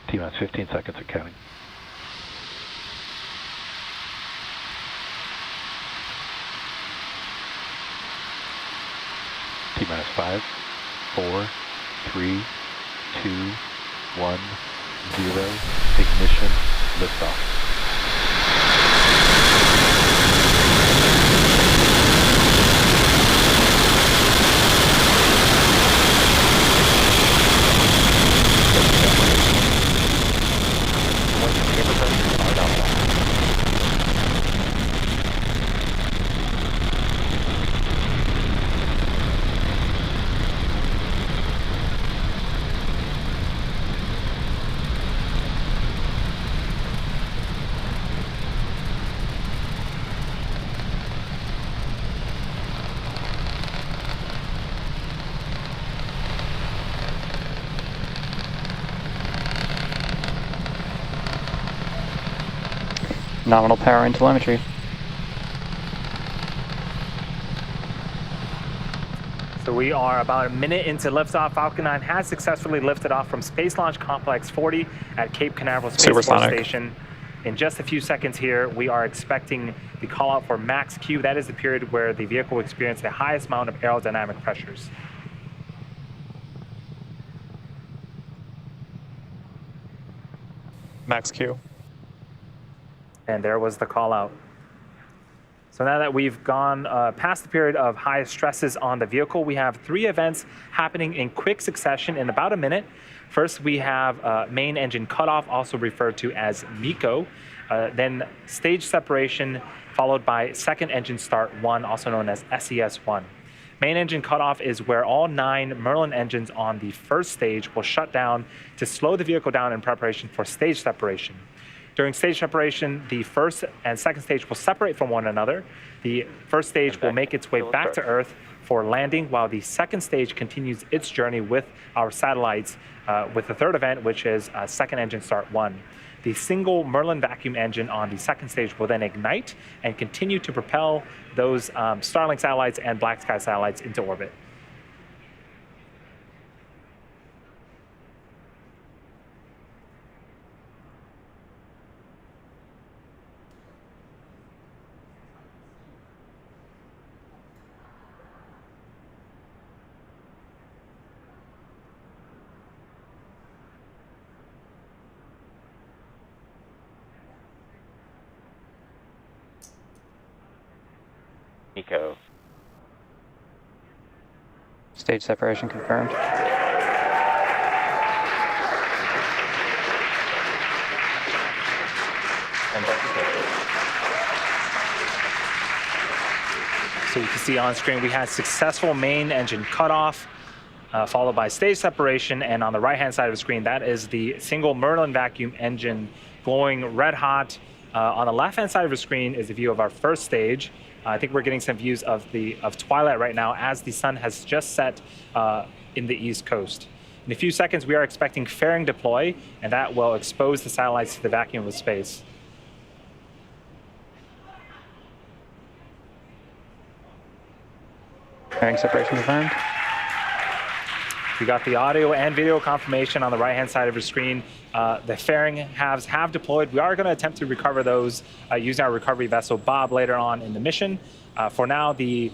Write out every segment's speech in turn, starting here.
T-minus 15 seconds and counting. T-minus 5, 4, 3, 2, 1, 0. Ignition, liftoff. Nominal power and telemetry. So we are about a minute into liftoff. Falcon 9 has successfully lifted off from Space Launch Complex 40 at Cape Canaveral Space Force Station. In just a few seconds here, we are expecting the call out for max Q. That is the period where the vehicle will experience the highest amount of aerodynamic pressures. Max Q. And there was the call out. So now that we've gone past the period of highest stresses on the vehicle, we have 3 events happening in quick succession in about a minute. First, we have main engine cutoff, also referred to as MECO. Then stage separation, followed by second engine start 1, also known as SES1. Main engine cutoff is where all 9 Merlin engines on the first stage will shut down to slow the vehicle down in preparation for stage separation. During stage separation, the first and second stage will separate from one another. The first stage will make its way back to Earth for landing, while the second stage continues its journey with our satellites with the third event, which is second engine start 1. The single Merlin vacuum engine on the second stage will then ignite and continue to propel those Starlink satellites and BlackSky satellites into orbit. MECO. Stage separation confirmed. So you can see on screen we had successful main engine cutoff, followed by stage separation, and on the right-hand side of the screen, that is the single Merlin vacuum engine glowing red hot. On the left-hand side of the screen is a view of our first stage. I think we're getting some views of twilight right now as the sun has just set in the East Coast. In a few seconds, we are expecting fairing deploy, and that will expose the satellites to the vacuum of space. Fairing separation confirmed. We got the audio and video confirmation on the right-hand side of your screen. The fairing halves have deployed. We are going to attempt to recover those using our recovery vessel Bob later on in the mission. For now, the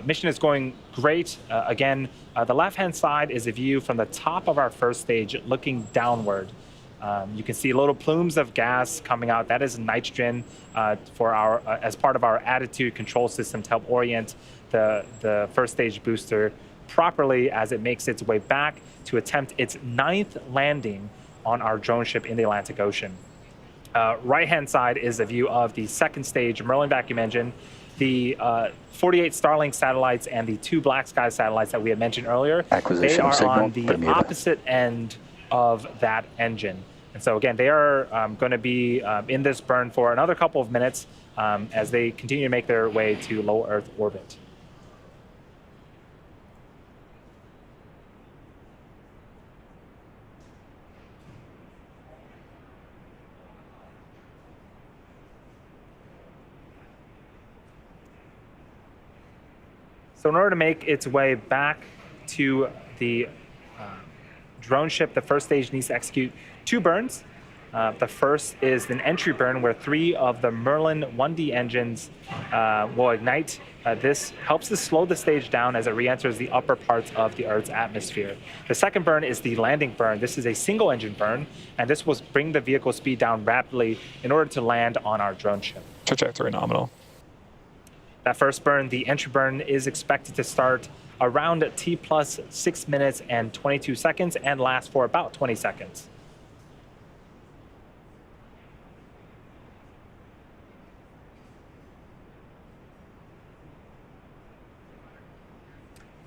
mission is going great. Again, the left-hand side is a view from the top of our first stage looking downward. You can see little plumes of gas coming out. That is nitrogen for our as part of our attitude control system to help orient the first stage booster properly as it makes its way back to attempt its 9th landing on our drone ship in the Atlantic Ocean. Right-hand side is a view of the second stage Merlin vacuum engine, the 48 Starlink satellites, and the 2 BlackSky satellites that we had mentioned earlier. They are on the opposite end of that engine. And so again, they are going to be in this burn for another couple of minutes as they continue to make their way to low Earth orbit. So in order to make its way back to the drone ship, the first stage needs to execute 2 burns. The first is an entry burn where 3 of the Merlin 1D engines will ignite. This helps to slow the stage down as it re-enters the upper parts of the Earth's atmosphere. The second burn is the landing burn. This is a single engine burn, and this will bring the vehicle speed down rapidly in order to land on our drone ship. Trajectory nominal. That first burn, the entry burn, is expected to start around T plus 6 minutes and 22 seconds and last for about 20 seconds.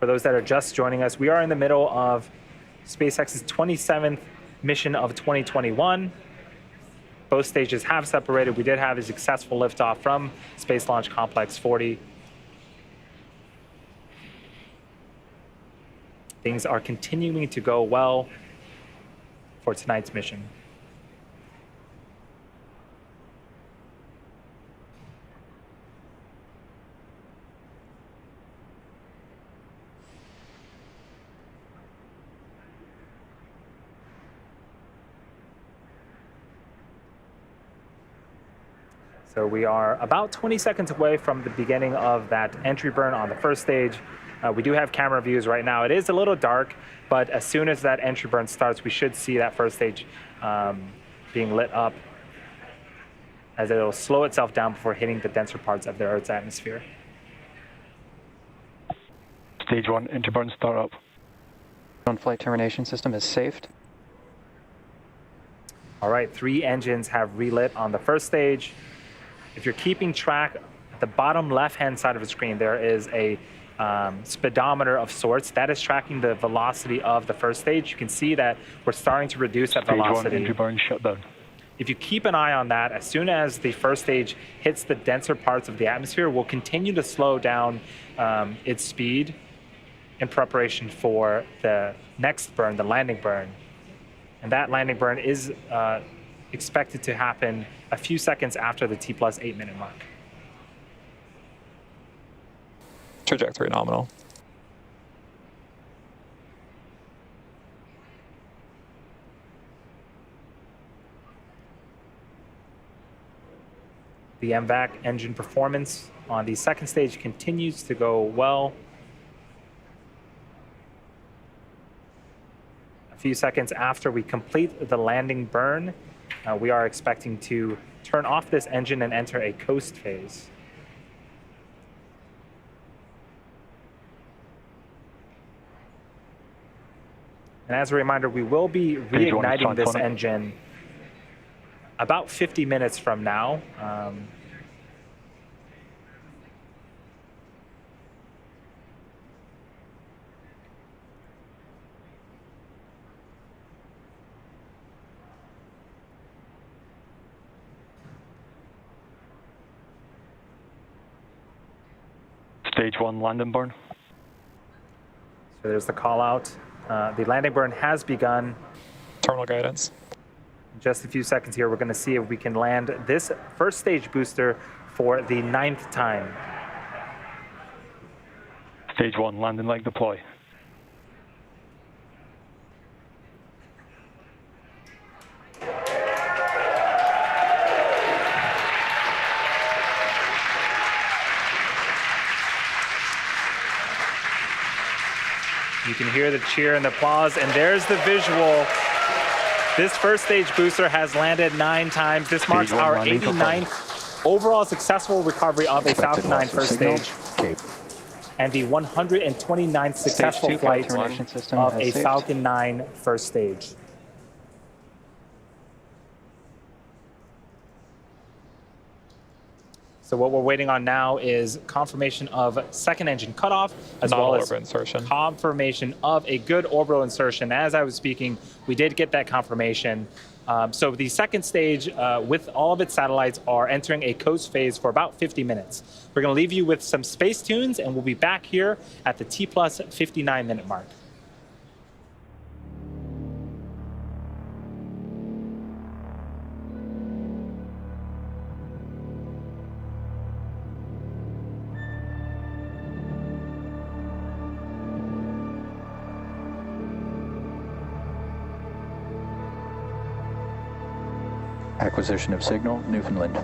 For those that are just joining us, we are in the middle of SpaceX's 27th mission of 2021. Both stages have separated. We did have a successful liftoff from Space Launch Complex 40. Things are continuing to go well for tonight's mission. So we are about 20 seconds away from the beginning of that entry burn on the first stage. We do have camera views right now. It is a little dark, but as soon as that entry burn starts, we should see that first stage being lit up as it'll slow itself down before hitting the denser parts of the Earth's atmosphere. Stage 1, interburn startup. Drone flight termination system is safed. All right, 3 engines have relit on the first stage. If you're keeping track, at the bottom left-hand side of the screen, there is a speedometer of sorts that is tracking the velocity of the first stage. You can see that we're starting to reduce that velocity. Stage 1, interburn shutdown. If you keep an eye on that, as soon as the first stage hits the denser parts of the atmosphere, we'll continue to slow down its speed in preparation for the next burn, the landing burn. And that landing burn is expected to happen a few seconds after the T plus 8 minute mark. Trajectory nominal. The MVAC engine performance on the second stage continues to go well. A few seconds after we complete the landing burn, we are expecting to turn off this engine and enter a coast phase. And as a reminder, we will be reigniting this engine about 50 minutes from now. Stage 1, landing burn. So there's the call out. The landing burn has begun. Terminal guidance. In just a few seconds here, we're going to see if we can land this first stage booster for the 9th time. Stage 1, landing leg deploy. You can hear the cheer and the applause, and there's the visual. This first stage booster has landed 9 times. This marks our 89th overall successful recovery of a Falcon 9 first stage, and the 129th successful flight of a Falcon 9 first stage. So what we're waiting on now is confirmation of second engine cutoff, as well as insertion. Confirmation of a good orbital insertion. As I was speaking, we did get that confirmation. So the second stage, with all of its satellites, are entering a coast phase for about 50 minutes. We're going to leave you with some space tunes, and we'll be back here at the T plus 59 minute mark. Acquisition of signal, Newfoundland.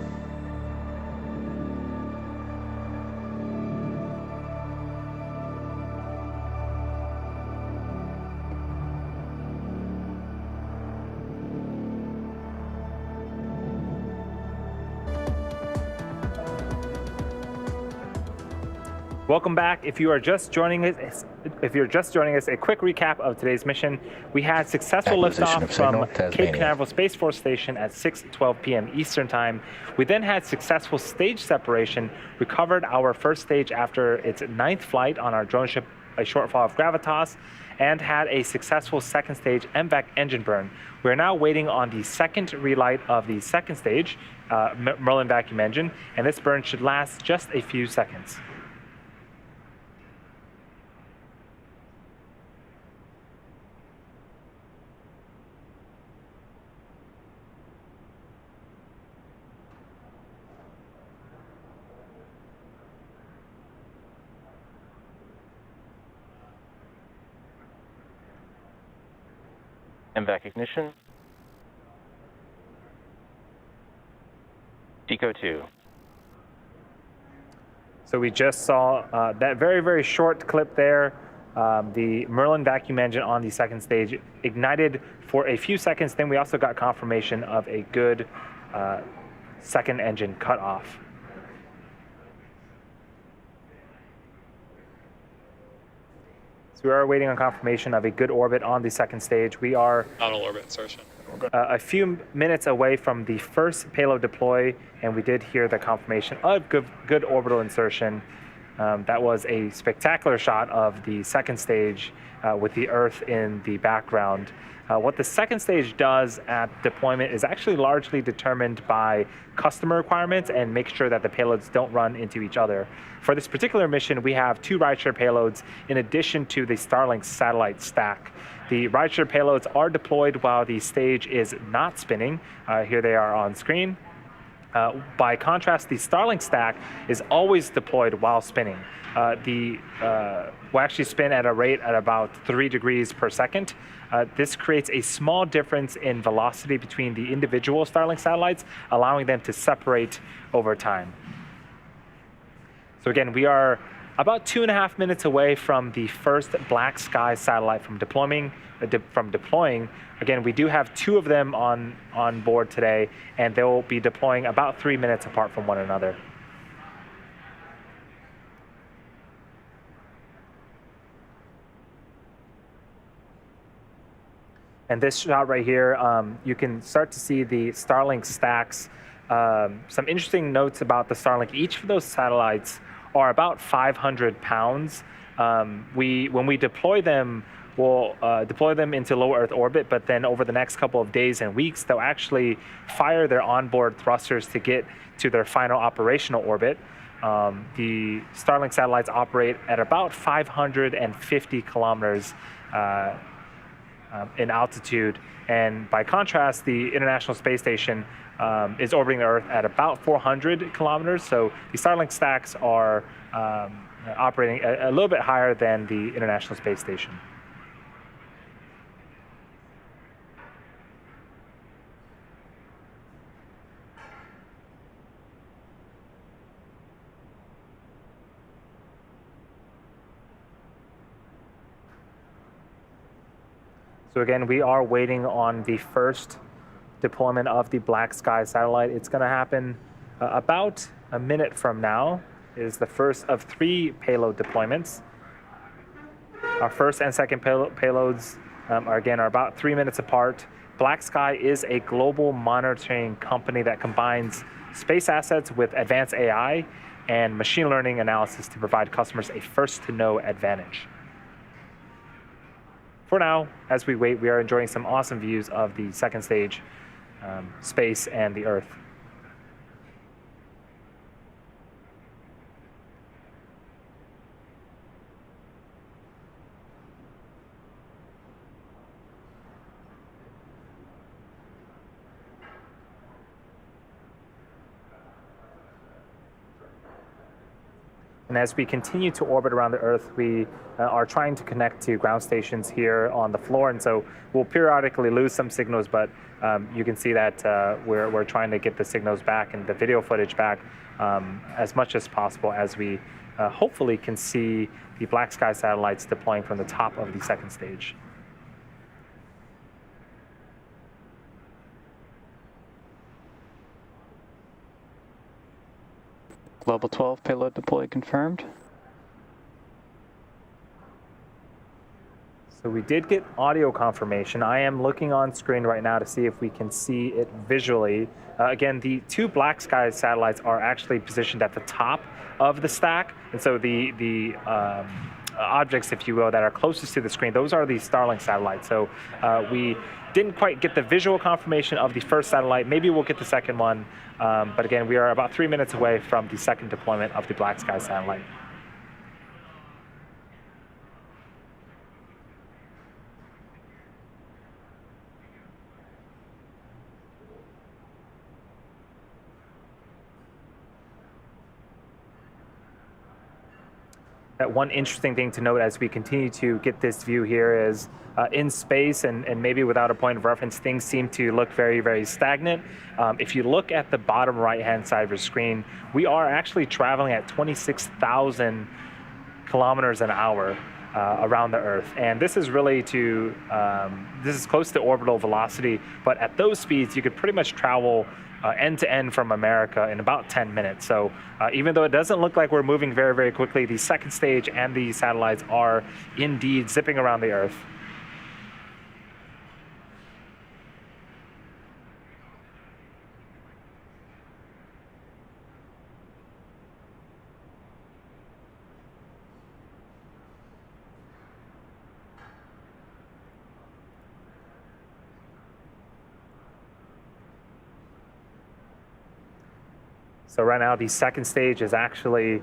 Welcome back. If you are just joining us, a quick recap of today's mission. We had successful Acquisition liftoff of signal, from Cape Tasmania. Canaveral Space Force Station at 6:12 p.m. Eastern Time. We then had successful stage separation, recovered our first stage after its 9th flight on our drone ship, a shortfall of gravitas, and had a successful second stage MVAC engine burn. We're now waiting on the second relight of the second stage, Merlin vacuum engine, and this burn should last just a few seconds. MVAC ignition. Eco 2. So we just saw that very, very short clip there. The Merlin vacuum engine on the second stage ignited for a few seconds. Then we also got confirmation of a good second engine cutoff. So we are waiting on confirmation of a good orbit on the second stage. We are Nominal orbit insertion. a few minutes away from the first payload deploy, and we did hear the confirmation of good orbital insertion. That was a spectacular shot of the second stage with the Earth in the background. What the second stage does at deployment is actually largely determined by customer requirements and make sure that the payloads don't run into each other. For this particular mission, we have 2 rideshare payloads in addition to the Starlink satellite stack. The rideshare payloads are deployed while the stage is not spinning. Here they are on screen. By contrast, the Starlink stack is always deployed while spinning. Will actually spin at a rate at about 3 degrees per second. This creates a small difference in velocity between the individual Starlink satellites, allowing them to separate over time. So again, we are about 2.5 minutes away from the first BlackSky satellite from deploying. Again, we do have 2 of them on board today, and they will be deploying about 3 minutes apart from one another. And this shot right here, you can start to see the Starlink stacks. Some interesting notes about the Starlink. Each of those satellites are about 500 pounds. When we deploy them, we'll deploy them into low Earth orbit, but then over the next couple of days and weeks, they'll actually fire their onboard thrusters to get to their final operational orbit. The Starlink satellites operate at about 550 kilometers in altitude, and by contrast, the International Space Station is orbiting the Earth at about 400 kilometers. So the Starlink stacks are operating a little bit higher than the International Space Station. So again, we are waiting on the first deployment of the BlackSky satellite. It's going to happen about a minute from now. It is the first of 3 payload deployments. Our first and second payloads are about 3 minutes apart. BlackSky is a global monitoring company that combines space assets with advanced AI and machine learning analysis to provide customers a first-to-know advantage. For now, as we wait, we are enjoying some awesome views of the second stage, space, and the Earth. And as we continue to orbit around the Earth, we are trying to connect to ground stations here on the floor. And so we'll periodically lose some signals, but you can see that we're trying to get the signals back and the video footage back as much as possible as we hopefully can see the BlackSky satellites deploying from the top of the second stage. Global 12, payload deploy confirmed. So we did get audio confirmation. I am looking on screen right now to see if we can see it visually. Again, the two BlackSky satellites are actually positioned at the top of the stack. And so the objects, if you will, that are closest to the screen, those are the Starlink satellites. So we didn't quite get the visual confirmation of the first satellite. Maybe we'll get the second one. But again, we are about 3 minutes away from the second deployment of the BlackSky satellite. That one interesting thing to note as we continue to get this view here is in space and maybe without a point of reference, things seem to look very, very stagnant. If you look at the bottom right-hand side of your screen, we are actually traveling at 26,000 kilometers an hour around the Earth. And this is really this is close to orbital velocity, but at those speeds, you could pretty much travel end to end from America in about 10 minutes. So even though it doesn't look like we're moving very, very quickly, the second stage and the satellites are indeed zipping around the Earth. So right now, the second stage is actually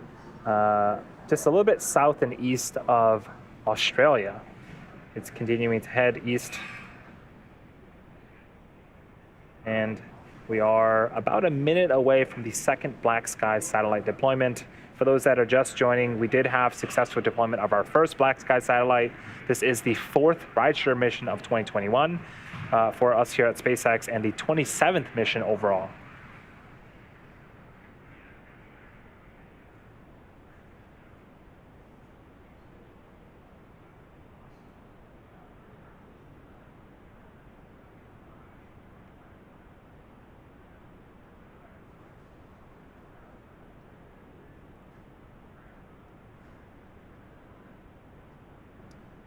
just a little bit south and east of Australia. It's continuing to head east. And we are about a minute away from the second BlackSky satellite deployment. For those that are just joining, we did have successful deployment of our first BlackSky satellite. This is the fourth rideshare mission of 2021 for us here at SpaceX and the 27th mission overall.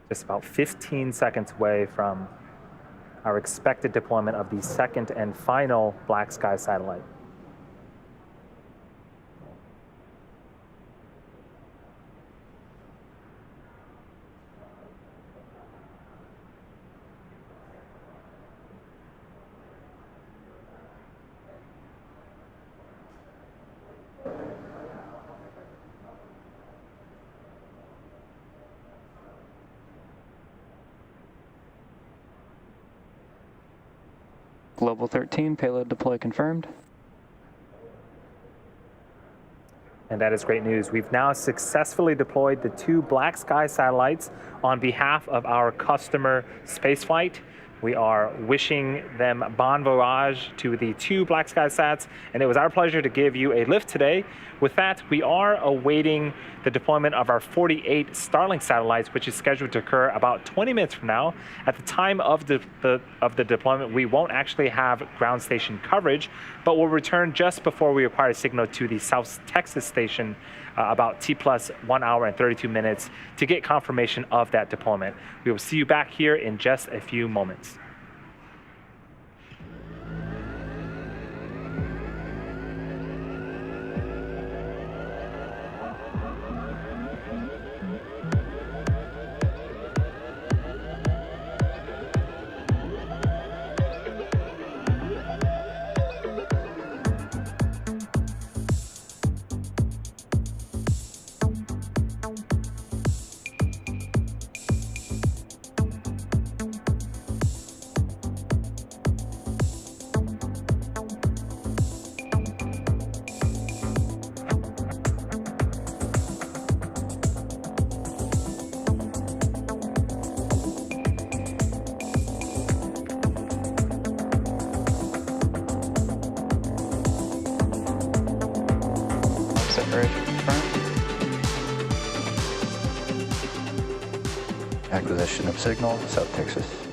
Just about 15 seconds away from our expected deployment of the second and final BlackSky satellite. Global 13, payload deploy confirmed. And that is great news. We've now successfully deployed the two BlackSky satellites on behalf of our customer spaceflight. We are wishing them bon voyage to the two BlackSky sats, and it was our pleasure to give you a lift today. With that, we are awaiting the deployment of our 48 Starlink satellites, which is scheduled to occur about 20 minutes from now. At the time of the deployment, we won't actually have ground station coverage, but we'll return just before we acquire a signal to the South Texas station about T+1 hour and 32 minutes to get confirmation of that deployment. We will see you back here in just a few moments. Separation confirmed. Acquisition of signal, South Texas.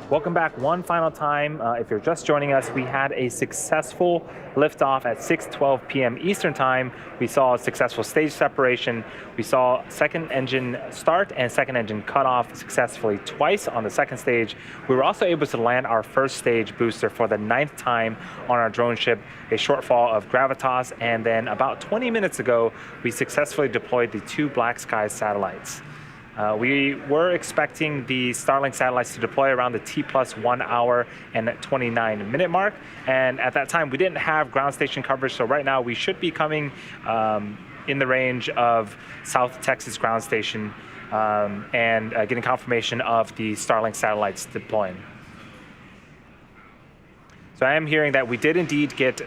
Welcome back one final time. If you're just joining us, we had a successful liftoff at 6:12 p.m. Eastern Time. We saw a successful stage separation. We saw second engine start and second engine cut off successfully twice on the second stage. We were also able to land our first stage booster for the 9th time on our drone ship, a shortfall of gravitas. And then about 20 minutes ago, we successfully deployed the 2 BlackSky satellites. We were expecting the Starlink satellites to deploy around the T+1 hour and 29-minute mark. And at that time, we didn't have ground station coverage. So right now, we should be coming in the range of South Texas ground station and getting confirmation of the Starlink satellites deploying. So I am hearing that we did indeed get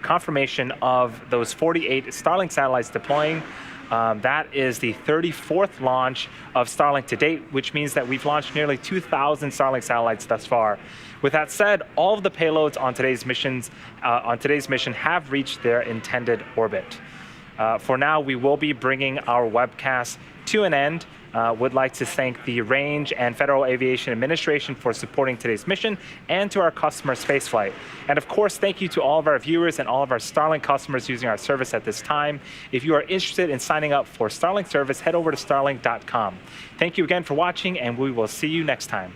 confirmation of those 48 Starlink satellites deploying. That is the 34th launch of Starlink to date, which means that we've launched nearly 2,000 Starlink satellites thus far. With that said, all of the payloads on today's mission have reached their intended orbit. For now, we will be bringing our webcast to an end. Would like to thank the Range and Federal Aviation Administration for supporting today's mission, and to our customer Spaceflight. And of course, thank you to all of our viewers and all of our Starlink customers using our service at this time. If you are interested in signing up for Starlink service, head over to starlink.com. Thank you again for watching, and we will see you next time.